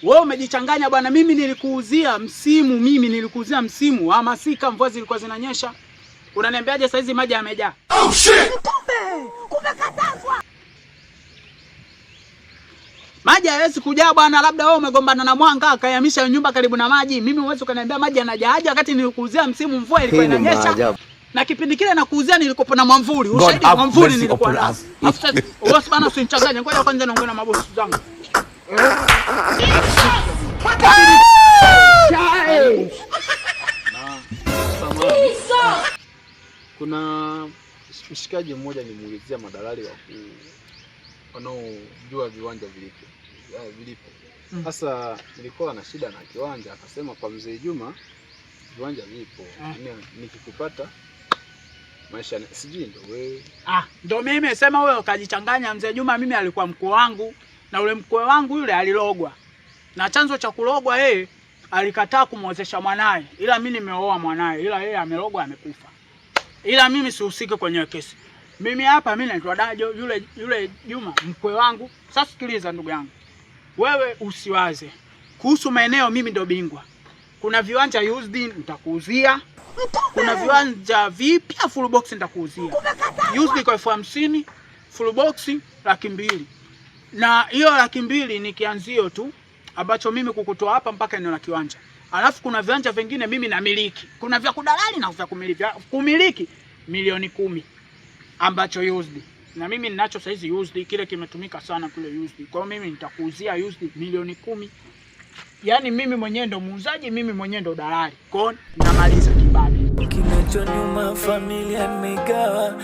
Wewe umejichanganya bwana, mimi nilikuuzia msimu wa masika, mvua zilikuwa zinanyesha. Unaniambiaje saizi maji yamejaa? Oh shit! Kumekatazwa. Maji hayawezi kujaa bwana, labda wewe umegombana na Mwanga akayamisha nyumba karibu na maji. Mimi huwezi ukaniambia maji yanajaaje wakati nilikuuzia msimu mvua ilikuwa inanyesha. Na kipindi kile nakuuzia nilikuwa na mwamvuli. Ushahidi mwamvuli nilikuwa nao. Wewe bwana usinichanganye. Ngoja kwanza naongea na mabosi zangu. Kuna mshikaji mmoja nimuulizia madalali wanaojua viwanja vilipo. Sasa nilikuwa na shida na kiwanja, akasema kwa mzee Juma viwanja vipo. Nikikupata maisha sijui ndo wewe. Ndo mimi sema wewe ukajichanganya. Mzee Juma mimi alikuwa mkwe wangu, na ule mkwe wangu yule alilogwa. Na chanzo cha kulogwa yeye alikataa kumwozesha mwanae. Ila mimi nimeoa mwanae, ila yeye amelogwa amekufa. Ila mimi sihusiki kwenye kesi. Mimi hapa mimi naitwa Dajo, yule Juma mkwe wangu. Sasa sikiliza ndugu yangu. Wewe usiwaze. Kuhusu maeneo mimi ndo bingwa. Kuna viwanja used nitakuuzia. Kuna viwanja vipya full box nitakuuzia. Used kwa 50,000, full box 200,000. Na hiyo 200,000 ni kianzio tu ambacho mimi kukutoa hapa mpaka eneo la kiwanja. Alafu kuna viwanja vingine mimi namiliki. Kuna vya kudalali na vya kumiliki. Kumiliki milioni 10 ambacho used. Na mimi ninacho saizi used, kile kimetumika sana kule used. Kwa hiyo mimi nitakuuzia used milioni 10. Yaani mimi mwenyewe ndo muuzaji, mimi mwenyewe ndo dalali. Kwa hiyo namaliza kibabe. Kinachoniuma familia imegawa.